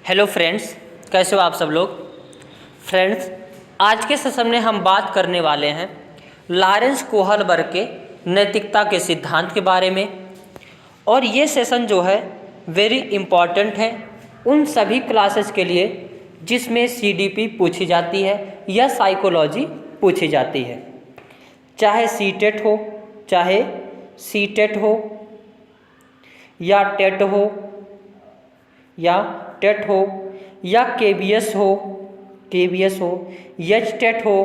Hello friends, कैसे हो आप सब लोग। फ्रेंड्स, आज के सेशन में हम बात करने वाले हैं लॉरेंस कोहलबर्ग के नैतिकता के सिद्धांत के बारे में। और ये सेशन जो है वेरी इम्पॉर्टेंट है उन सभी क्लासेस के लिए जिसमें सीडीपी पूछी जाती है या साइकोलॉजी पूछी जाती है, चाहे सीटेट हो, चाहे सीटेट हो या टेट हो या टेट हो या केबीएस हो, एच टेट हो,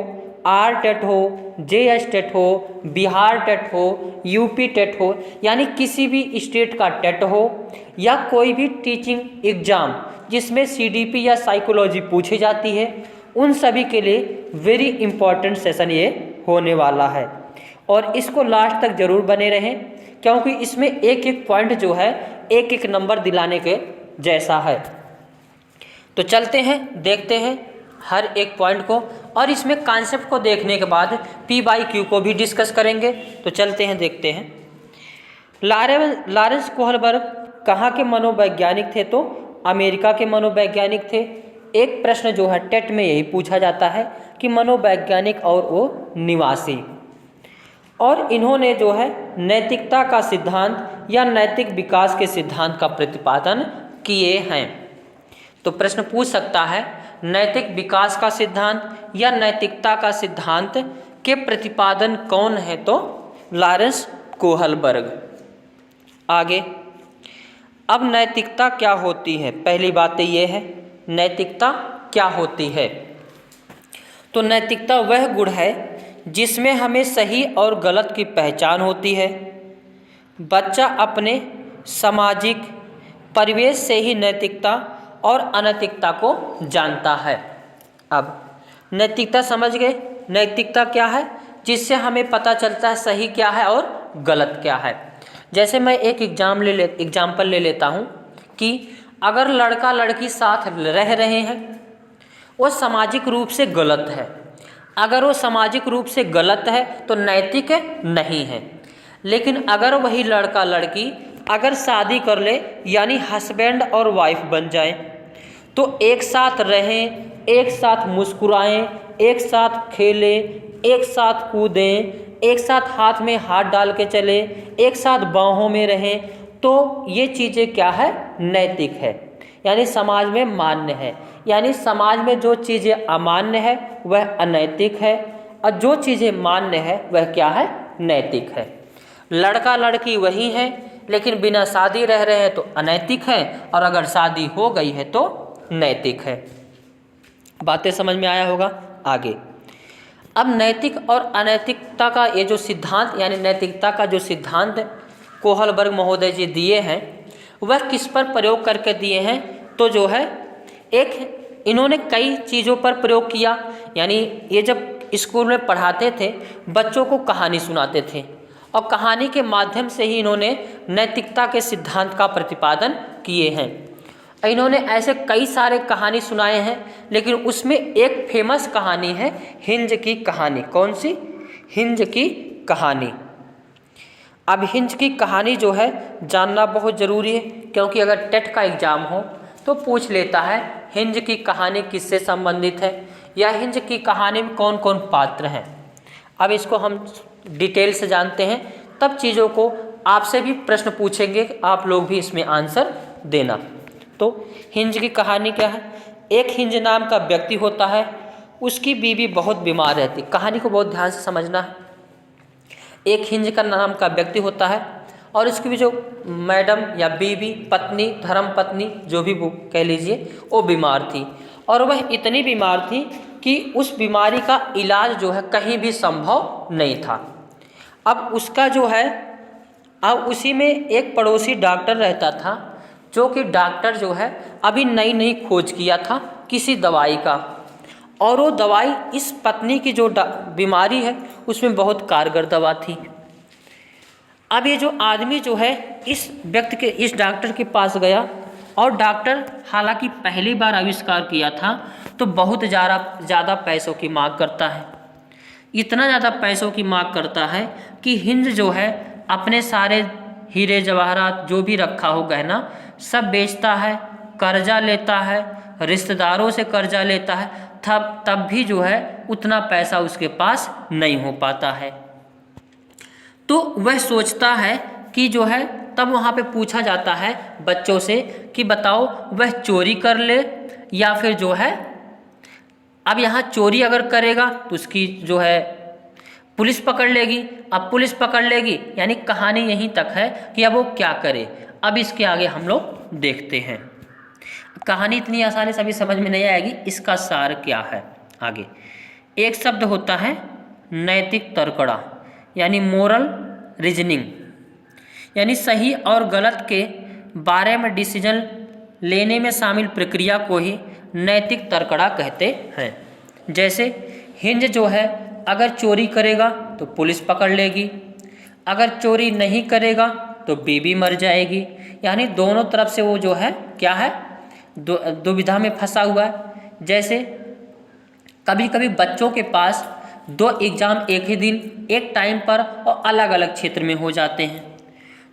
आर टेट हो, जेएस टेट हो, बिहार टेट हो, यूपी टेट हो, यानी किसी भी स्टेट का टेट हो या कोई भी टीचिंग एग्जाम जिसमें सीडीपी या साइकोलॉजी पूछी जाती है, उन सभी के लिए वेरी इम्पॉर्टेंट सेशन ये होने वाला है। और इसको लास्ट तक ज़रूर बने रहें क्योंकि इसमें एक एक पॉइंट जो है एक एक नंबर दिलाने के जैसा है। तो चलते हैं, देखते हैं हर एक पॉइंट को, और इसमें कॉन्सेप्ट को देखने के बाद P/Q को भी डिस्कस करेंगे। तो चलते हैं, देखते हैं। लॉरेंस कोहलबर्ग कहाँ के मनोवैज्ञानिक थे? तो अमेरिका के मनोवैज्ञानिक थे। एक प्रश्न जो है टेट में यही पूछा जाता है कि मनोवैज्ञानिक और वो निवासी। और इन्होंने जो है नैतिकता का सिद्धांत या नैतिक विकास के सिद्धांत का प्रतिपादन किए हैं। तो प्रश्न पूछ सकता है नैतिक विकास का सिद्धांत या नैतिकता का सिद्धांत के प्रतिपादन कौन है? तो लॉरेंस कोहलबर्ग। आगे, अब नैतिकता क्या होती है? पहली बात तो ये है नैतिकता क्या होती है। तो नैतिकता वह गुण है जिसमें हमें सही और गलत की पहचान होती है। बच्चा अपने सामाजिक परिवेश से ही नैतिकता और अनैतिकता को जानता है। अब नैतिकता समझ गए, नैतिकता क्या है? जिससे हमें पता चलता है सही क्या है और गलत क्या है। जैसे मैं एक एग्जाम्पल ले लेता हूँ कि अगर लड़का लड़की साथ रह रहे हैं, वो सामाजिक रूप से गलत है। अगर वो सामाजिक रूप से गलत है तो नैतिक नहीं है। लेकिन अगर वही लड़का लड़की अगर शादी कर ले यानी हस्बैंड और वाइफ बन जाए, तो एक साथ रहें, एक साथ मुस्कुराएं, एक साथ खेलें, एक साथ कूदें, एक साथ हाथ में हाथ डाल के चले, एक साथ बाहों में रहें, तो ये चीज़ें क्या है? नैतिक है, यानी समाज में मान्य है। यानी समाज में जो चीज़ें अमान्य है वह अनैतिक है, और जो चीज़ें मान्य है वह क्या है? नैतिक है। लड़का लड़की वही है लेकिन बिना शादी रह रहे हैं तो अनैतिक है, और अगर शादी हो गई है तो नैतिक है। बातें समझ में आया होगा। आगे, अब नैतिक और अनैतिकता का ये जो सिद्धांत यानी नैतिकता का जो सिद्धांत कोहलबर्ग महोदय जी दिए हैं वह किस पर प्रयोग करके दिए हैं? तो जो है एक इन्होंने कई चीज़ों पर प्रयोग किया। यानी ये जब स्कूल में पढ़ाते थे बच्चों को कहानी सुनाते थे, और कहानी के माध्यम से ही इन्होंने नैतिकता के सिद्धांत का प्रतिपादन किए हैं। इन्होंने ऐसे कई सारे कहानी सुनाए हैं, लेकिन उसमें एक फेमस कहानी है हिंज की कहानी। कौन सी? हिंज की कहानी। अब हिंज की कहानी जो है जानना बहुत ज़रूरी है, क्योंकि अगर टेट का एग्ज़ाम हो तो पूछ लेता है हिंज की कहानी किससे संबंधित है, या हिंज की कहानी में कौन कौन पात्र हैं। अब इसको हम डिटेल से जानते हैं, तब चीज़ों को आपसे भी प्रश्न पूछेंगे, आप लोग भी इसमें आंसर देना। तो हिंज की कहानी क्या है? एक हिंज नाम का व्यक्ति होता है, उसकी बीवी बहुत बीमार रहती। कहानी को बहुत ध्यान से समझना है। एक हिंज का नाम का व्यक्ति होता है और उसकी भी जो मैडम या बीवी, पत्नी, धर्म पत्नी, जो भी वो कह लीजिए, वो बीमार थी। और वह इतनी बीमार थी कि उस बीमारी का इलाज जो है कहीं भी संभव नहीं था। अब उसका जो है, अब उसी में एक पड़ोसी डॉक्टर रहता था, जो कि डॉक्टर जो है अभी नई नई खोज किया था किसी दवाई का, और वो दवाई इस पत्नी की जो बीमारी है उसमें बहुत कारगर दवा थी। अब ये जो आदमी जो है इस डॉक्टर के पास गया, और डॉक्टर हालांकि पहली बार आविष्कार किया था तो बहुत ज़्यादा पैसों की मांग करता है। इतना ज़्यादा पैसों की मांग करता है कि हिंज जो है अपने सारे हीरे जवाहरात जो भी रखा हो गहना सब बेचता है कर्जा लेता है, रिश्तेदारों से कर्जा लेता है, तब भी जो है उतना पैसा उसके पास नहीं हो पाता है। तो वह सोचता है कि जो है, तब वहाँ पे पूछा जाता है बच्चों से कि बताओ वह चोरी कर ले या फिर जो है, अब यहाँ चोरी अगर करेगा तो उसकी जो है पुलिस पकड़ लेगी। अब पुलिस पकड़ लेगी यानी कहानी यहीं तक है कि अब वो क्या करे। अब इसके आगे हम लोग देखते हैं। कहानी इतनी आसानी से अभी समझ में नहीं आएगी, इसका सार क्या है आगे। एक शब्द होता है नैतिक तर्कड़ा यानी मोरल रीजनिंग, यानी सही और गलत के बारे में डिसीजन लेने में शामिल प्रक्रिया को ही नैतिक तर्कड़ा कहते हैं। जैसे हिंज जो है अगर चोरी करेगा तो पुलिस पकड़ लेगी, अगर चोरी नहीं करेगा तो बीबी मर जाएगी। यानी दोनों तरफ से वो जो है क्या है, दुविधा में फंसा हुआ है। जैसे कभी कभी बच्चों के पास 2 एग्ज़ाम एक ही दिन एक टाइम पर और अलग अलग क्षेत्र में हो जाते हैं,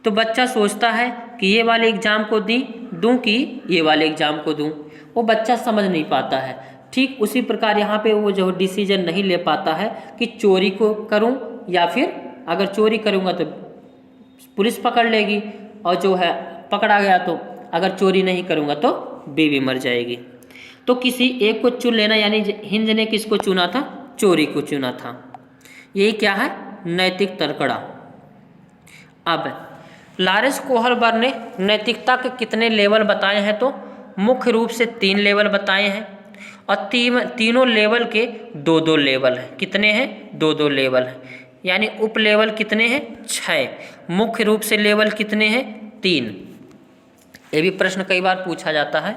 तो बच्चा सोचता है कि ये वाले एग्ज़ाम को दूँ कि ये वाले एग्ज़ाम को दूँ। वो बच्चा समझ नहीं पाता है। ठीक उसी प्रकार यहाँ पे वो जो डिसीजन नहीं ले पाता है कि चोरी को करूँ या फिर अगर चोरी करूँगा तो पुलिस पकड़ लेगी, और जो है पकड़ा गया तो अगर चोरी नहीं करूँगा तो बीवी मर जाएगी। तो किसी एक को चुन लेना, यानी हिंज ने किसको चुना था, चोरी को चुना था। यही क्या है, नैतिक तर्कड़ा। अब लॉरेंस कोहलबर्ग ने नैतिकता के कितने लेवल बताए हैं, तो मुख्य रूप से 3 लेवल बताए हैं, और तीनों लेवल के 2-2 लेवल हैं। कितने हैं, 2-2 लेवल हैं। यानी उप लेवल कितने हैं, 6। मुख्य रूप से लेवल कितने हैं, 3। ये भी प्रश्न कई बार पूछा जाता है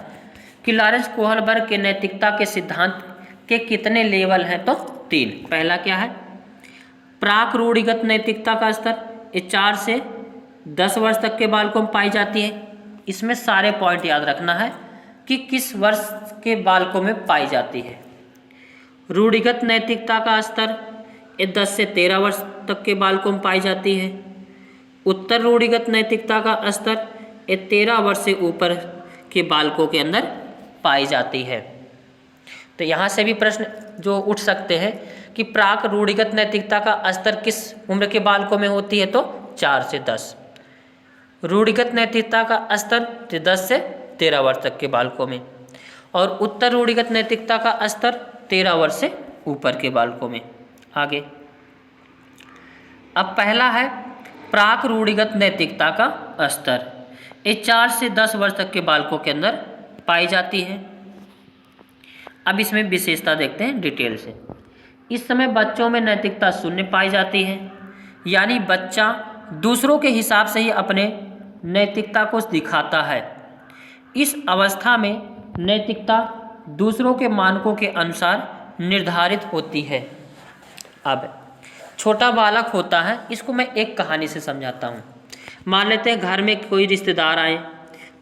कि लॉरेंस कोहलबर्ग के नैतिकता के सिद्धांत के कितने लेवल हैं, तो 3। पहला क्या है, प्राक रूढ़िगत नैतिकता का स्तर, ये 4 से 10 वर्ष तक के बालकों में पाई जाती है। इसमें सारे पॉइंट याद रखना है कि किस वर्ष के बालकों में पाई जाती है। रूढ़िगत नैतिकता का स्तर ये 10 से 13 वर्ष तक के बालकों में पाई जाती है। उत्तर रूढ़िगत नैतिकता का स्तर ये 13 वर्ष से ऊपर के बालकों के अंदर पाई जाती है। तो यहाँ से भी प्रश्न जो उठ सकते हैं कि प्राक रूढ़िगत नैतिकता का स्तर किस उम्र के बालकों में होती है, तो 4 से 10। रूढ़िगत नैतिकता का स्तर 10 से 13 वर्ष तक के बालकों में, और उत्तर रूढ़िगत नैतिकता का स्तर 13 वर्ष से ऊपर के बालकों में। आगे अब पहला है प्राक रूढ़िगत नैतिकता का स्तर, ये 4 से 10 वर्ष तक के बालकों के अंदर पाई जाती है। अब इसमें विशेषता देखते हैं डिटेल से। इस समय बच्चों में नैतिकता 0 पाई जाती है, यानी बच्चा दूसरों के हिसाब से ही अपने नैतिकता को दिखाता है। इस अवस्था में नैतिकता दूसरों के मानकों के अनुसार निर्धारित होती है। अब छोटा बालक होता है, इसको मैं एक कहानी से समझाता हूँ। मान लेते हैं घर में कोई रिश्तेदार आए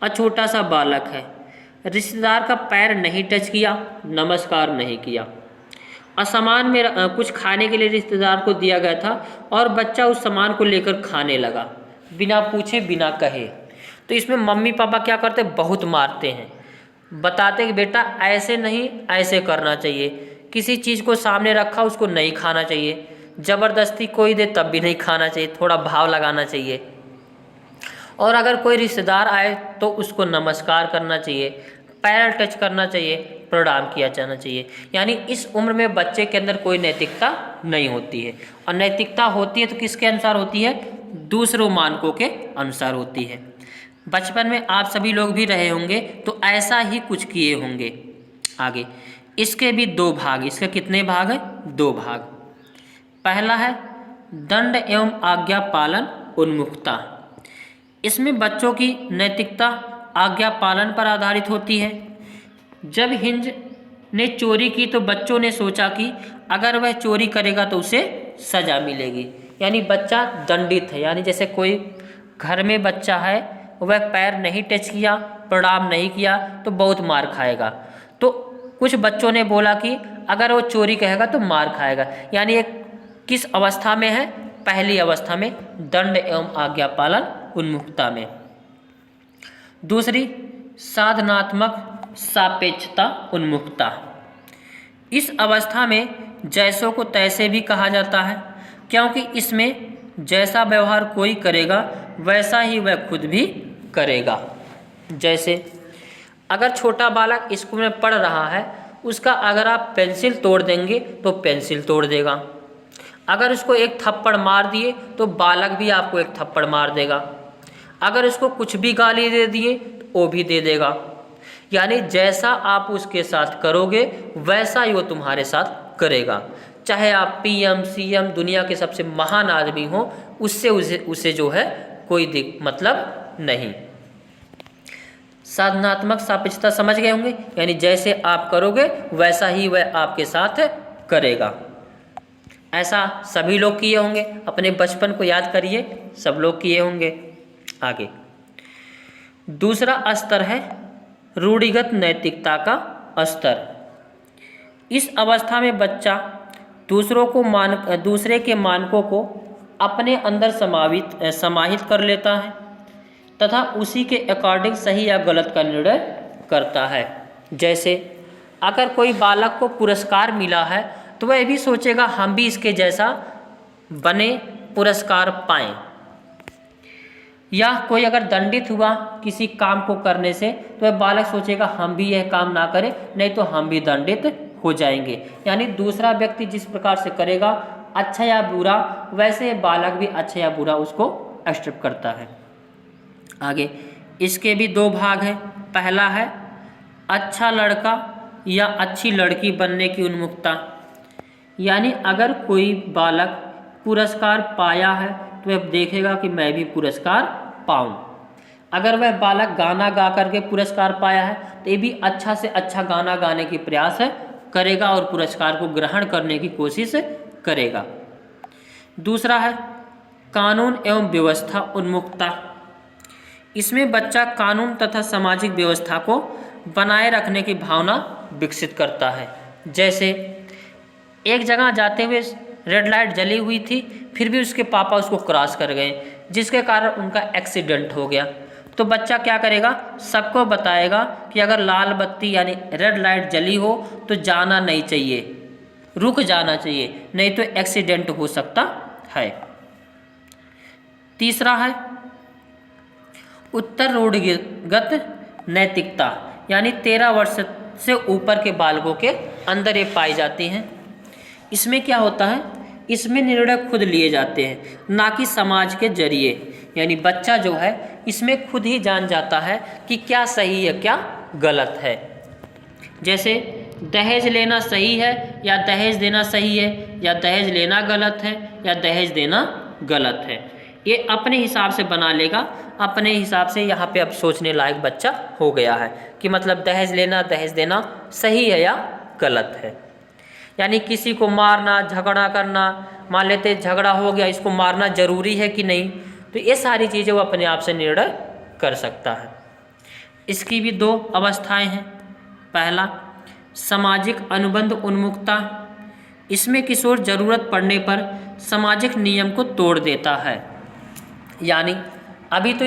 और छोटा सा बालक है, रिश्तेदार का पैर नहीं टच किया, नमस्कार नहीं किया, और सामान में कुछ खाने के लिए रिश्तेदार को दिया गया था और बच्चा उस सामान को लेकर खाने लगा बिना पूछे बिना कहे। तो इसमें मम्मी पापा क्या करते, बहुत मारते हैं, बताते कि बेटा ऐसे नहीं ऐसे करना चाहिए, किसी चीज़ को सामने रखा उसको नहीं खाना चाहिए, ज़बरदस्ती कोई दे तब भी नहीं खाना चाहिए, थोड़ा भाव लगाना चाहिए। और अगर कोई रिश्तेदार आए तो उसको नमस्कार करना चाहिए, पैर टच करना चाहिए, प्रणाम किया जाना चाहिए। यानी इस उम्र में बच्चे के अंदर कोई नैतिकता नहीं होती है, और नैतिकता होती है तो किसके अनुसार होती है, दूसरों मानकों के अनुसार होती है। बचपन में आप सभी लोग भी रहे होंगे तो ऐसा ही कुछ किए होंगे। आगे इसके भी 2 भाग, इसके कितने भाग हैं, 2 भाग। पहला है दंड एवं आज्ञा पालन उन्मुखता। इसमें बच्चों की नैतिकता आज्ञा पालन पर आधारित होती है। जब हिंज ने चोरी की तो बच्चों ने सोचा कि अगर वह चोरी करेगा तो उसे सज़ा मिलेगी, यानी बच्चा दंडित है। यानी जैसे कोई घर में बच्चा है, वह पैर नहीं टच किया, प्रणाम नहीं किया तो बहुत मार खाएगा। तो कुछ बच्चों ने बोला कि अगर वो चोरी कहेगा तो मार खाएगा। यानी एक किस अवस्था में है, पहली अवस्था में दंड एवं आज्ञा पालन उन्मुखता में। दूसरी साधनात्मक सापेक्षता उन्मुखता। इस अवस्था में जैसों को तैसे भी कहा जाता है, क्योंकि इसमें जैसा व्यवहार कोई करेगा वैसा ही वह खुद भी करेगा। जैसे अगर छोटा बालक स्कूल में पढ़ रहा है, उसका अगर आप पेंसिल तोड़ देंगे तो पेंसिल तोड़ देगा। अगर उसको एक थप्पड़ मार दिए तो बालक भी आपको एक थप्पड़ मार देगा। अगर उसको कुछ भी गाली दे दिए तो वो भी दे देगा। यानी जैसा आप उसके साथ करोगे वैसा ही वो तुम्हारे साथ करेगा। चाहे आप पीएम सीएम दुनिया के सबसे महान आदमी हो, उससे उसे जो है कोई मतलब नहीं। साधनात्मक सापेक्षता समझ गए होंगे, यानी जैसे आप करोगे वैसा ही वह आपके साथ करेगा। ऐसा सभी लोग किए होंगे, अपने बचपन को याद करिए, सब लोग किए होंगे। आगे दूसरा स्तर है रूढ़िगत नैतिकता का स्तर। इस अवस्था में बच्चा दूसरे के मानकों को अपने अंदर समाहित कर लेता है तथा उसी के अकॉर्डिंग सही या गलत का निर्णय करता है। जैसे अगर कोई बालक को पुरस्कार मिला है तो वह भी सोचेगा हम भी इसके जैसा बने, पुरस्कार पाएं। या कोई अगर दंडित हुआ किसी काम को करने से तो वह बालक सोचेगा हम भी यह काम ना करें, नहीं तो हम भी दंडित हो जाएंगे। यानी दूसरा व्यक्ति जिस प्रकार से करेगा अच्छा या बुरा, वैसे बालक भी अच्छा या बुरा उसको एक्सेप्ट करता है। आगे इसके भी दो भाग हैं। पहला है अच्छा लड़का या अच्छी लड़की बनने की उन्मुखता। यानी अगर कोई बालक पुरस्कार पाया है तो वह देखेगा कि मैं भी पुरस्कार पाऊं। अगर वह बालक गाना गा करके पुरस्कार पाया है तो ये भी अच्छा से अच्छा गाना गाने की प्रयास करेगा और पुरस्कार को ग्रहण करने की कोशिश करेगा। दूसरा है कानून एवं व्यवस्था उन्मुखता। इसमें बच्चा कानून तथा सामाजिक व्यवस्था को बनाए रखने की भावना विकसित करता है। जैसे एक जगह जाते हुए रेड लाइट जली हुई थी, फिर भी उसके पापा उसको क्रॉस कर गए, जिसके कारण उनका एक्सीडेंट हो गया। तो बच्चा क्या करेगा, सबको बताएगा कि अगर लाल बत्ती यानी रेड लाइट जली हो तो जाना नहीं चाहिए, रुक जाना चाहिए, नहीं तो एक्सीडेंट हो सकता है। तीसरा है उत्तर रूढ़िगत नैतिकता। यानी 13 वर्ष से ऊपर के बालकों के अंदर ये पाई जाती हैं। इसमें क्या होता है, इसमें निर्णय खुद लिए जाते हैं, ना कि समाज के जरिए। यानी बच्चा जो है इसमें खुद ही जान जाता है कि क्या सही है क्या गलत है। जैसे दहेज लेना सही है या दहेज देना सही है, या दहेज लेना गलत है या दहेज देना गलत है, ये अपने हिसाब से बना लेगा। अपने हिसाब से यहाँ पे अब सोचने लायक बच्चा हो गया है कि मतलब दहेज लेना दहेज देना सही है या गलत है। यानी किसी को मारना, झगड़ा करना, मान लेते झगड़ा हो गया, इसको मारना जरूरी है कि नहीं, तो ये सारी चीज़ें वो अपने आप से निर्णय कर सकता है। इसकी भी दो अवस्थाएं हैं। पहला सामाजिक अनुबंध उन्मुखता। इसमें किशोर जरूरत पड़ने पर सामाजिक नियम को तोड़ देता है। यानी अभी तो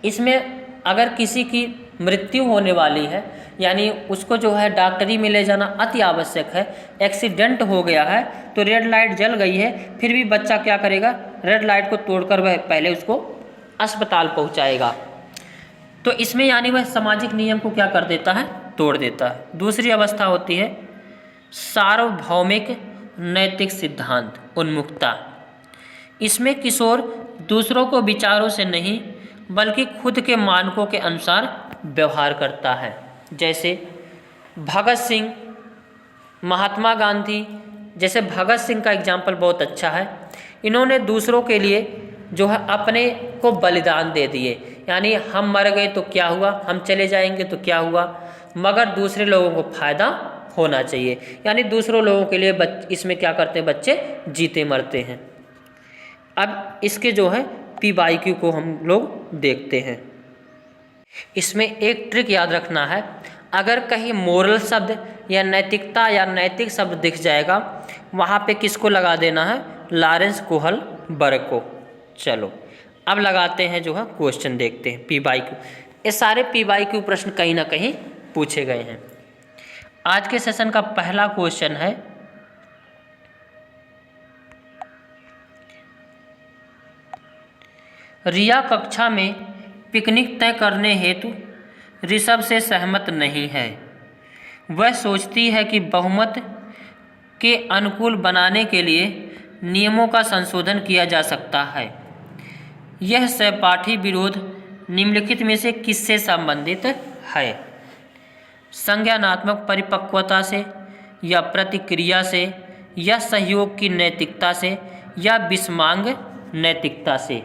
इसमें अगर किसी की मृत्यु होने वाली है, यानी उसको जो है डॉक्टरी में ले जाना अति आवश्यक है, एक्सीडेंट हो गया है, तो रेड लाइट जल गई है, फिर भी बच्चा क्या करेगा, रेड लाइट को तोड़कर वह पहले उसको अस्पताल पहुंचाएगा। तो इसमें यानी वह सामाजिक नियम को क्या कर देता है, तोड़ देता है। दूसरी अवस्था होती है सार्वभौमिक नैतिक सिद्धांत उन्मुखता। इसमें किशोर दूसरों को विचारों से नहीं बल्कि खुद के मानकों के अनुसार व्यवहार करता है। जैसे भगत सिंह, महात्मा गांधी, जैसे भगत सिंह का एग्जाम्पल बहुत अच्छा है। इन्होंने दूसरों के लिए जो है अपने को बलिदान दे दिए। यानी हम मर गए तो क्या हुआ, हम चले जाएंगे तो क्या हुआ, मगर दूसरे लोगों को फायदा होना चाहिए। यानी दूसरों लोगों के लिए इसमें क्या करते हैं, बच्चे जीते मरते हैं। अब इसके जो है PYQ को हम लोग देखते हैं। इसमें एक ट्रिक याद रखना है, अगर कहीं मोरल शब्द या नैतिकता या नैतिक शब्द दिख जाएगा, वहाँ पे किसको लगा देना है, लॉरेंस कोहलबर्ग को। चलो अब लगाते हैं जो है क्वेश्चन, देखते हैं PYQ। ये सारे PYQ प्रश्न कहीं ना कहीं पूछे गए हैं। आज के सेशन का पहला क्वेश्चन है, रिया कक्षा में पिकनिक तय करने हेतु ऋषभ से सहमत नहीं है। वह सोचती है कि बहुमत के अनुकूल बनाने के लिए नियमों का संशोधन किया जा सकता है। यह सहपाठी विरोध निम्नलिखित में से किससे संबंधित है? संज्ञानात्मक परिपक्वता से, या प्रतिक्रिया से, या सहयोग की नैतिकता से, या विषमांग नैतिकता से?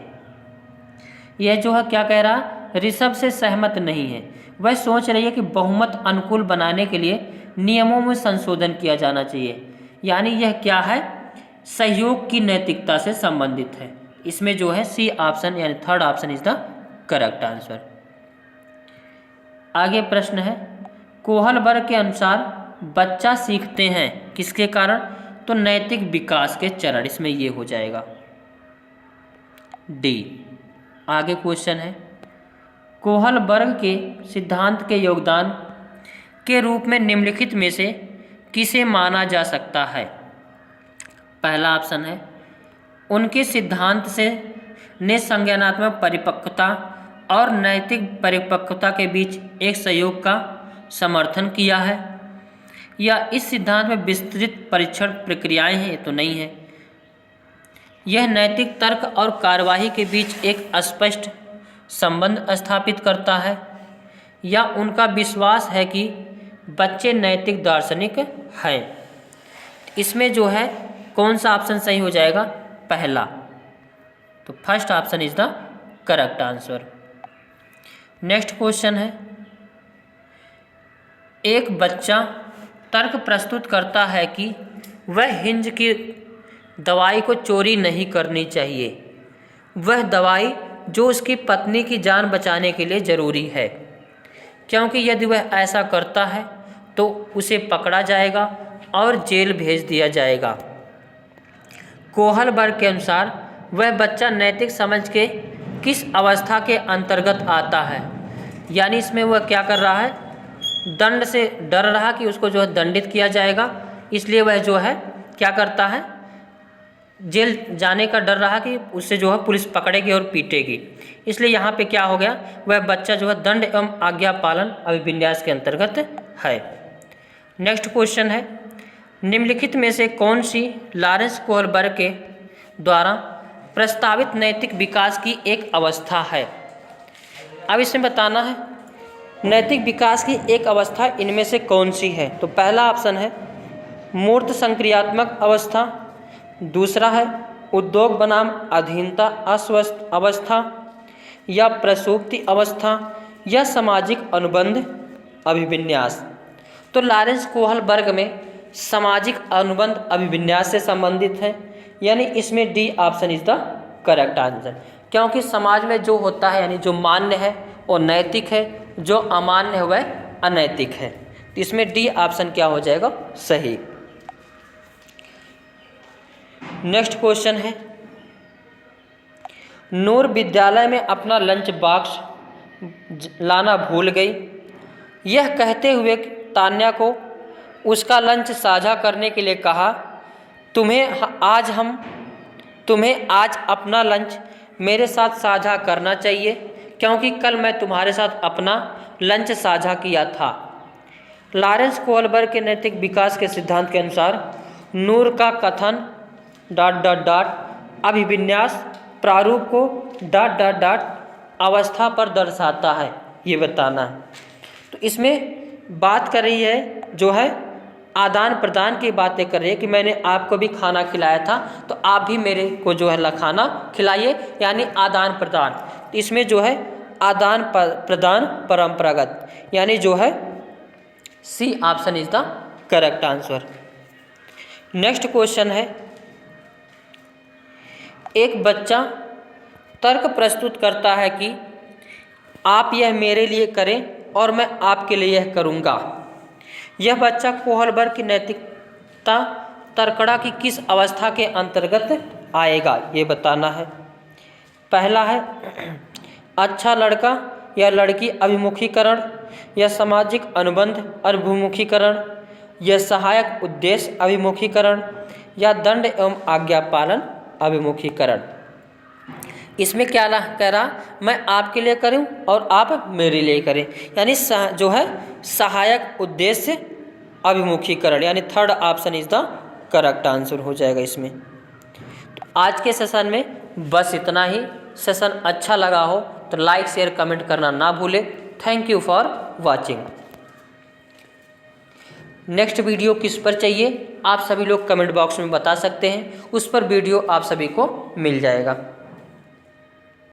यह जो है क्या कह रहा है, ऋषभ से सहमत नहीं है। वह सोच रही है कि बहुमत अनुकूल बनाने के लिए नियमों में संशोधन किया जाना चाहिए, यानी यह क्या है, सहयोग की नैतिकता से संबंधित है। इसमें जो है सी ऑप्शन यानी third option is the correct answer. आगे प्रश्न है, कोहलबर्ग के अनुसार बच्चा सीखते हैं किसके कारण? तो नैतिक विकास के चरण, इसमें ये हो जाएगा डी। आगे क्वेश्चन है, कोहलबर्ग के सिद्धांत के योगदान के रूप में निम्नलिखित में से किसे माना जा सकता है? पहला ऑप्शन है, उनके सिद्धांत से ने संज्ञानात्मक परिपक्वता और नैतिक परिपक्वता के बीच एक सहयोग का समर्थन किया है, या इस सिद्धांत में विस्तृत परीक्षण प्रक्रियाएं हैं? तो नहीं है। यह नैतिक तर्क और कार्यवाही के बीच एक स्पष्ट संबंध स्थापित करता है, या उनका विश्वास है कि बच्चे नैतिक दार्शनिक हैं? इसमें जो है कौन सा ऑप्शन सही हो जाएगा? पहला। तो first option is the correct answer. Next question है, एक बच्चा तर्क प्रस्तुत करता है कि वह हिंज की दवाई को चोरी नहीं करनी चाहिए। वह दवाई जो उसकी पत्नी की जान बचाने के लिए ज़रूरी है, क्योंकि यदि वह ऐसा करता है तो उसे पकड़ा जाएगा और जेल भेज दिया जाएगा। कोहलबर्ग के अनुसार वह बच्चा नैतिक समझ के किस अवस्था के अंतर्गत आता है? यानी इसमें वह क्या कर रहा है, दंड से डर रहा कि उसको जो है दंडित किया जाएगा, इसलिए वह जो है क्या करता है, जेल जाने का डर रहा कि उससे जो है पुलिस पकड़ेगी और पीटेगी, इसलिए यहाँ पे क्या हो गया, वह बच्चा जो है दंड एवं आज्ञा पालन अभिविन्यास के अंतर्गत है। नेक्स्ट क्वेश्चन है, निम्नलिखित में से कौन सी लॉरेंस कोहलबर्ग के द्वारा प्रस्तावित नैतिक विकास की एक अवस्था है? अब इसमें बताना है नैतिक विकास की एक अवस्था इनमें से कौन सी है? तो पहला ऑप्शन है मूर्त संक्रियात्मक अवस्था, दूसरा है उद्योग बनाम अधीनता अस्वस्थ अवस्था, या प्रसुप्ति अवस्था, या सामाजिक अनुबंध अभिविन्यास। तो लॉरेंस कोहलबर्ग में सामाजिक अनुबंध अभिविन्यास से संबंधित है, यानी इसमें D option is the correct answer, क्योंकि समाज में जो होता है यानी जो मान्य है वो नैतिक है, जो अमान्य है वह अनैतिक है। तो इसमें डी ऑप्शन क्या हो जाएगा, सही। नेक्स्ट क्वेश्चन है, नूर विद्यालय में अपना लंच बॉक्स लाना भूल गई। यह कहते हुए तान्या को उसका लंच साझा करने के लिए कहा, तुम्हें आज अपना लंच मेरे साथ साझा करना चाहिए, क्योंकि कल मैं तुम्हारे साथ अपना लंच साझा किया था। लॉरेंस कोहलबर्ग के नैतिक विकास के सिद्धांत के अनुसार नूर का कथन ... अभिविन्यास प्रारूप को ... अवस्था पर दर्शाता है, ये बताना है। तो इसमें बात कर रही है जो है आदान प्रदान की बातें कर रही है कि मैंने आपको भी खाना खिलाया था तो आप भी मेरे को जो है खाना खिलाइए, यानी आदान प्रदान। तो इसमें जो है आदान प्रदान परंपरागत, यानी जो है c option is the correct answer. Next question है, एक बच्चा तर्क प्रस्तुत करता है कि आप यह मेरे लिए करें और मैं आपके लिए यह करूँगा। यह बच्चा कोहलबर्ग की नैतिकता तर्कड़ा की किस अवस्था के अंतर्गत आएगा, ये बताना है। पहला है अच्छा लड़का या लड़की अभिमुखीकरण, या सामाजिक अनुबंध अभिमुखीकरण, या सहायक उद्देश्य अभिमुखीकरण, या दंड एवं आज्ञा पालन अभिमुखीकरण। इसमें क्या कह रहा, मैं आपके लिए करूं और आप मेरे लिए करें, यानी जो है सहायक उद्देश्य अभिमुखीकरण, यानी third option is the correct answer हो जाएगा इसमें। तो आज के सेशन में बस इतना ही। सेशन अच्छा लगा हो तो लाइक शेयर कमेंट करना ना भूले। Thank you for watching. Next video किस पर चाहिए आप सभी लोग कमेंट बॉक्स में बता सकते हैं, उस पर वीडियो आप सभी को मिल जाएगा।